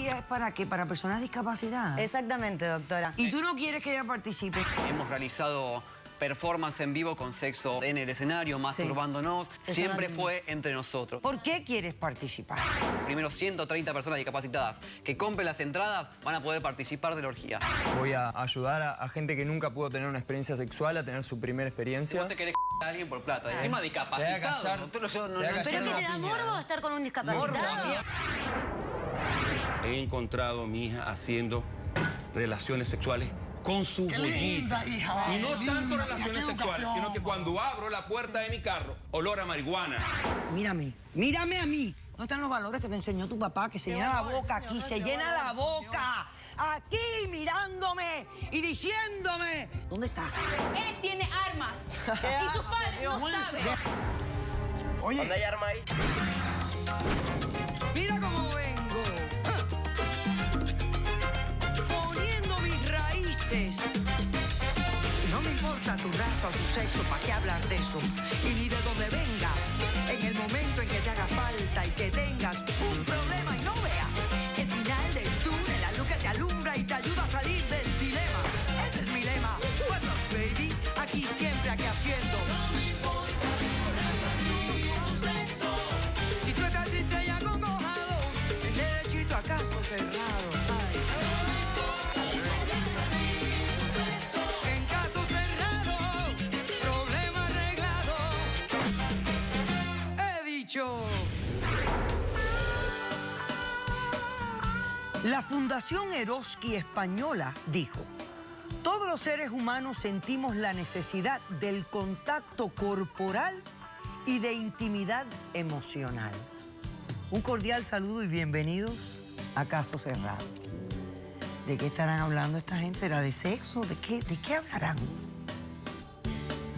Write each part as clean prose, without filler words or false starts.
es para qué? ¿Para personas discapacitadas? Exactamente, doctora. ¿Y tú no quieres que ella participe? Hemos realizado performance en vivo con sexo en el escenario, masturbándonos. Siempre fue entre nosotros. ¿Por qué quieres participar? Primero 130 personas discapacitadas que compren las entradas van a poder participar de la orgía. Voy a ayudar a gente que nunca pudo tener una experiencia sexual a tener su primera experiencia. Vos te querés a alguien por plata. Encima discapacitado. ¿Pero qué te da morbo estar con un discapacitado? He encontrado a mi hija haciendo relaciones sexuales con su bollita. Y no tanto relaciones sexuales, sino que cuando abro la puerta de mi carro, olor a marihuana. Mírame a mí. ¿Dónde están los valores que te enseñó tu papá? Que se llena la boca aquí, se llena la boca. Aquí mirándome y diciéndome. ¿Dónde está? Él tiene armas y sus padres no saben. Oye. ¿Dónde hay arma ahí? Mira cómo vengo. Poniendo mis raíces. No me importa tu raza o tu sexo, ¿para qué hablar de eso? Y ni de dónde vengas. En el momento en que te haga falta y que tengas un problema y no veas el final del túnel, la luz que te alumbra y te ayuda a salir del dilema. Ese es mi lema. What's up, baby? Aquí siempre, aquí haciendo. No me importa tu sexo. Si tú estás triste y acongojado, el derechito a caso cerrado. Ay. En caso cerrado, problema arreglado. He dicho. La Fundación Eroski Española dijo: todos los seres humanos sentimos la necesidad del contacto corporal y de intimidad emocional. Un cordial saludo y bienvenidos a Caso Cerrado. ¿De qué estarán hablando esta gente? ¿Será de sexo? ¿De qué hablarán?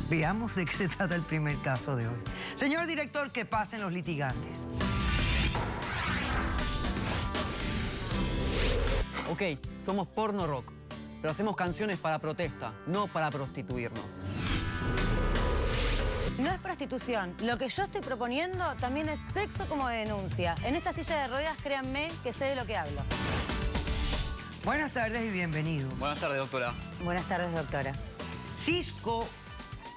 Veamos de qué se trata el primer caso de hoy. Señor director, que pasen los litigantes. Ok, somos porno rock, pero hacemos canciones para protesta, no para prostituirnos. No es prostitución. Lo que yo estoy proponiendo también es sexo como denuncia. En esta silla de ruedas, créanme que sé de lo que hablo. Buenas tardes y bienvenidos. Buenas tardes, doctora. Buenas tardes, doctora. Cisco,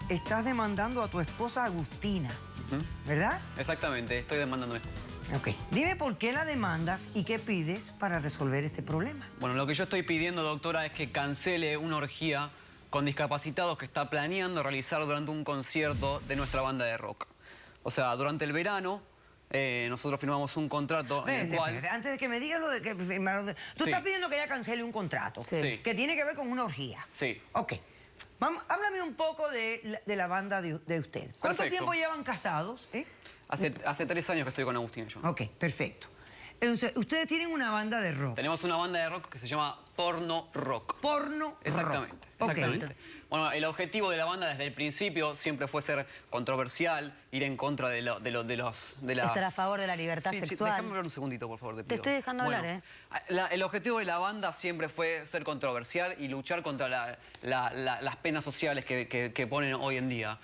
estás demandando a tu esposa Agustina, ¿verdad? Exactamente, estoy demandando esto. Ok. Dime por qué la demandas y qué pides para resolver este problema. Bueno, lo que yo estoy pidiendo, doctora, es que cancele una orgía con discapacitados que está planeando realizar durante un concierto de nuestra banda de rock. O sea, durante el verano, nosotros firmamos un contrato en el cual... Antes de que me digas lo de que firmaron... Tú estás pidiendo que ella cancele un contrato que tiene que ver con una orgía. Sí. Ok. Háblame un poco de la banda de usted. ¿Cuánto tiempo llevan casados? Hace 3 años que estoy con Agustín y yo. Ok, perfecto. Entonces, ustedes tienen una banda de rock. Tenemos una banda de rock que se llama Porno Rock. Porno Exactamente, rock. exactamente. Okay. Bueno, el objetivo de la banda desde el principio siempre fue ser controversial, ir en contra de las... Estar a favor de la libertad sexual. Déjame hablar un segundito, por favor, te pido. Te estoy dejando hablar, El objetivo de la banda siempre fue ser controversial y luchar contra las penas sociales que ponen hoy en día.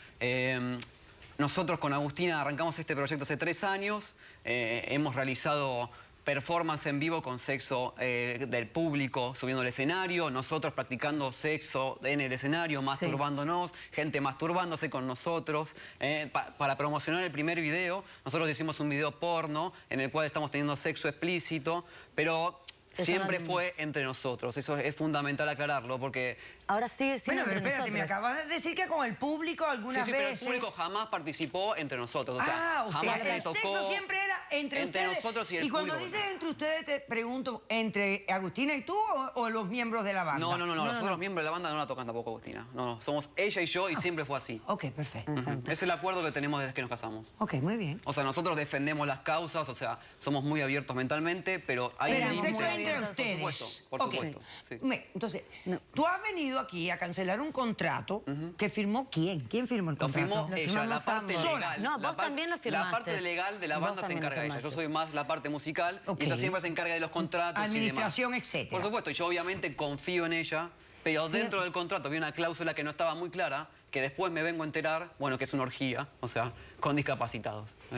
Nosotros con Agustina arrancamos este proyecto hace 3 años. Hemos realizado performance en vivo con sexo del público subiendo al escenario, nosotros practicando sexo en el escenario, masturbándonos, gente masturbándose con nosotros. Para promocionar el primer video, nosotros hicimos un video porno en el cual estamos teniendo sexo explícito, pero siempre fue entre nosotros. Eso es fundamental aclararlo porque... Ahora sigue siendo pero espérate, me acabas de decir que con el público algunas veces... pero el público jamás participó entre nosotros. O sea, jamás se le tocó... El sexo siempre era entre ustedes. Nosotros y el público. Y cuando dices entre ustedes, te pregunto, ¿entre Agustina y tú o los miembros de la banda? No. Nosotros los miembros de la banda no la tocan tampoco Agustina. No, somos ella y yo y siempre fue así. Ok, perfecto. Es el acuerdo que tenemos desde que nos casamos. Ok, muy bien. O sea, nosotros defendemos las causas, o sea, somos muy abiertos mentalmente, pero hay Pero un el sexo entre ustedes. Por supuesto. Sí. Entonces, tú has venido aquí a cancelar un contrato que firmó ¿quién? ¿Quién firmó el contrato? Lo firmó ella, la parte legal. No, vos también lo firmaste. La parte legal de la banda se encarga ella. Yo soy más la parte musical y ella siempre se encarga de los contratos administración, y demás. etcétera. Por supuesto, yo obviamente confío en ella, pero dentro del contrato había una cláusula que no estaba muy clara, que después me vengo a enterar, bueno, que es una orgía, o sea, con discapacitados. O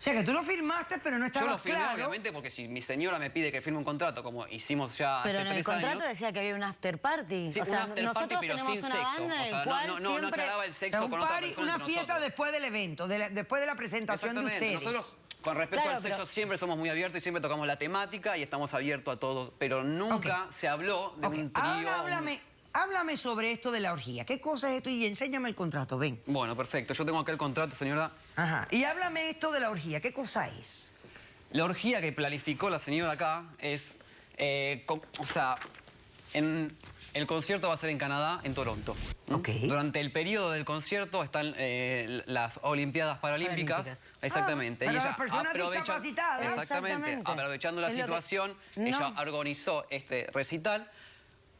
sea, que tú lo firmaste, pero no estabas Yo lo firmé, claro. obviamente, porque si mi señora me pide que firme un contrato, como hicimos ya Pero hace en el 3 años... contrato decía que había un after party. Sí, o sea, un after nosotros party, pero tenemos sin una sexo. banda en O el sea, cual no siempre... aclaraba el O sexo sea, un con otra party, persona una entre fiesta nosotros. después del evento, después de la presentación de Exactamente. ustedes. Nosotros, con respecto Claro, al sexo, pero- siempre somos muy abiertos y siempre tocamos la temática y estamos abiertos a todo, pero nunca se habló de un trío. Ahora háblame sobre esto de la orgía. ¿Qué cosa es esto? Y enséñame el contrato, ven. Bueno, perfecto. Yo tengo acá el contrato, señora. Ajá. Y háblame esto de la orgía. ¿Qué cosa es? La orgía que planificó la señora acá es... o sea, el concierto va a ser en Canadá, en Toronto. Ok. Durante el periodo del concierto están las Olimpiadas Paralímpicas. Exactamente. para las personas discapacitadas. Exactamente. Aprovechando la Es lo que- situación, No. ella organizó este recital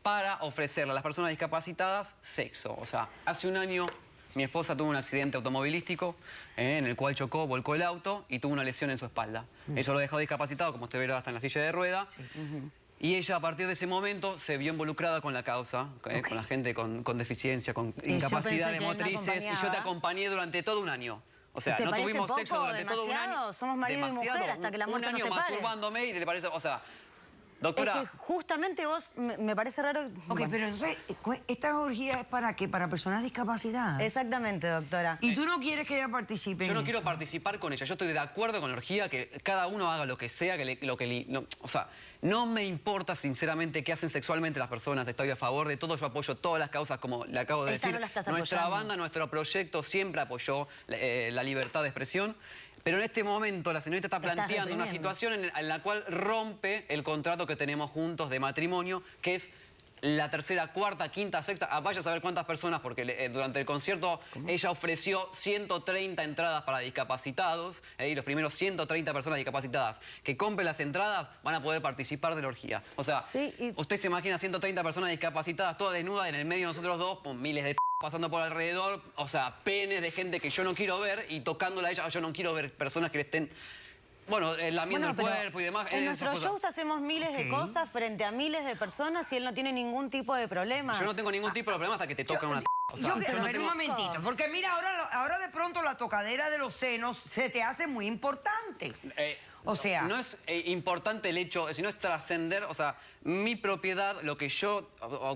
para ofrecerle a las personas discapacitadas sexo. O sea, hace un año mi esposa tuvo un accidente automovilístico en el cual chocó, volcó el auto y tuvo una lesión en su espalda. Eso lo dejó discapacitado, como usted verá, hasta en la silla de ruedas. Y ella, a partir de ese momento, se vio involucrada con la causa, con la gente con deficiencia, con incapacidades pensé que motrices. me Y yo te acompañaba. acompañé durante todo un año. O sea, ¿Te no parece tuvimos poco sexo o durante todo un demasiado? año. Somos marido y mujer hasta que la muerte un año nos separe. masturbándome y te parece... O sea, doctora... Es que justamente vos, me parece raro... Ok, Bueno. pero entonces, ¿esta orgía es para qué? ¿Para personas discapacitadas? Exactamente, doctora. ¿Y tú no quieres que ella participe? Yo en no esto? quiero participar con ella. Yo estoy de acuerdo con la orgía, que cada uno haga lo que sea, o sea, no me importa sinceramente qué hacen sexualmente las personas. Estoy a favor de todo, yo apoyo todas las causas, como le acabo de Esta decir. no la estás Nuestra apoyando. banda, nuestro proyecto siempre apoyó la libertad de expresión. Pero en este momento la señorita está Te estás planteando una reprimiendo. situación en la cual rompe el contrato que tenemos juntos de matrimonio, que es la tercera, cuarta, quinta, sexta, vaya a saber cuántas personas, porque durante el concierto ella ofreció 130 entradas para discapacitados, y los primeros 130 personas discapacitadas que compren las entradas van a poder participar de la orgía. O sea, Sí, y- usted se imagina 130 personas discapacitadas, todas desnudas, en el medio de nosotros dos, con miles de pasando por alrededor, o sea, penes de gente que yo no quiero ver y tocándola a ella, yo no quiero ver personas que le estén... Bueno, lamiendo el pero cuerpo y demás. En esas nuestros cosas. shows hacemos miles de cosas frente a miles de personas y él no tiene ningún tipo de problema. Yo no tengo ningún tipo de problema hasta que te tocan una... O sea, Yo yo quiero no ver un tengo- momentito, porque mira, ahora de pronto la tocadera de los senos se te hace muy importante. O sea... No es importante el hecho, sino es trascender, o sea, mi propiedad, lo que yo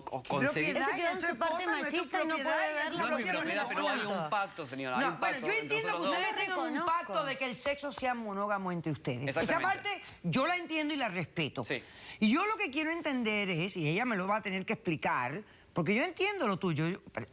conseguí. Propiedad, Ese quedó en es tu su parte esposa, no es tu machista y no propiedad, puede es ver la la No es mi propiedad propiedad, de pero hay nosotros. un pacto, señora. Hay No, un pacto bueno, yo entre entiendo que nosotros dos. ustedes tengan un Reconozco. pacto de que el sexo sea monógamo entre ustedes. Esa Exactamente. parte yo la entiendo y la respeto. Sí. Y yo lo que quiero entender es, y ella me lo va a tener que explicar, porque yo entiendo lo tuyo. Pero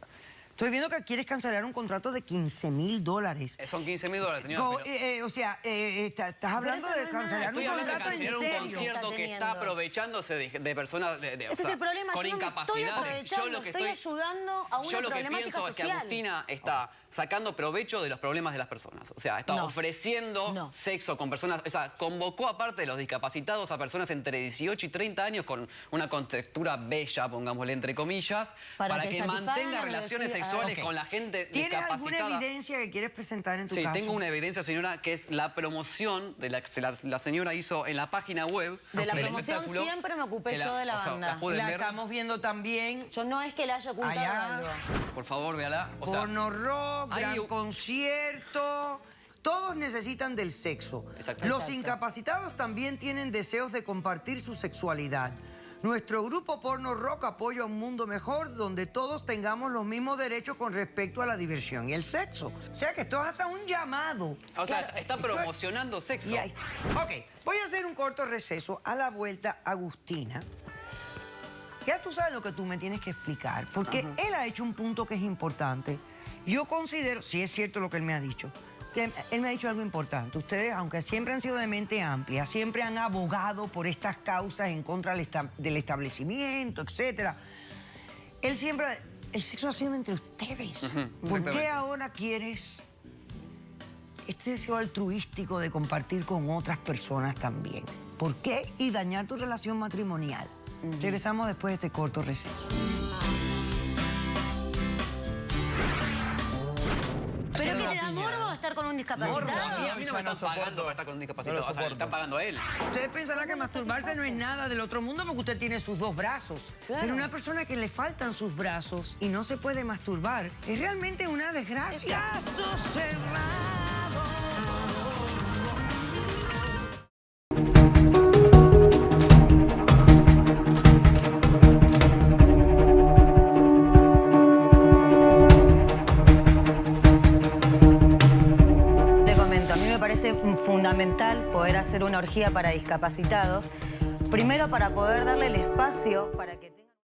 estoy viendo que quieres cancelar un contrato de $15,000. Son $15,000, señora. pero- O sea, estás hablando eso de no es cancelar nada. Estoy un hablando de contrato en cancelar un serio. concierto que está teniendo. aprovechándose de personas o Ese es sea, el problema, con yo no me estoy incapacidades. aprovechando, estoy ayudando a una yo lo que problemática pienso es que social. Agustina está sacando provecho de los problemas de las personas. O sea, está No. ofreciendo No. sexo con personas... O sea, convocó aparte de los discapacitados a personas entre 18 y 30 años con una contextura bella, pongámosle entre comillas, Para para que que satisfagan mantenga la relaciones necesidad. sexuales Ok. con la gente ¿Tienes alguna discapacitada. evidencia que quieres presentar en tu Sí, caso? tengo una evidencia, señora, que es la promoción de la que la señora hizo en la página web De la del promoción espectáculo, siempre me ocupé que yo de la o sea, banda. la pueden La ver. estamos viendo también. Yo no es que le haya ocultado Allá. algo. Por favor, véala. O sea, Porno rock, hay gran un- concierto. Todos necesitan del sexo. Exacto. Los Exacto. incapacitados también tienen deseos de compartir su sexualidad. Nuestro grupo Porno Rock apoya un mundo mejor donde todos tengamos los mismos derechos con respecto a la diversión y el sexo. O sea que esto es hasta un llamado. o sea, está promocionando sexo. Y ahí- Ok, voy a hacer un corto receso. A la vuelta, Agustina. Ya tú sabes lo que tú me tienes que explicar, porque él ha hecho un punto que es importante. Yo considero, si es cierto lo que él me ha dicho, que él me ha dicho algo importante. Ustedes, aunque siempre han sido de mente amplia, siempre han abogado por estas causas en contra del establecimiento, etcétera. Él siempre... El sexo ha sido entre ustedes. ¿Por qué exactamente. ahora quieres este deseo altruístico de compartir con otras personas también? ¿Por qué? Y dañar tu relación matrimonial. Regresamos después de este corto receso. ¿Pero qué te da morbo? morbo estar con un discapacitado? Morbo, a mí no me no están pagando soporto. para estar con un discapacitado. No lo O sea, le están soporto. pagando a él. Ustedes pensarán que masturbarse no es nada del otro mundo porque usted tiene sus dos brazos. Claro. Pero una persona que le faltan sus brazos y no se puede masturbar es realmente una desgracia. Caso cerrado. Te comento, a mí me parece fundamental poder hacer una orgía para discapacitados. Primero, para poder darle el espacio para que...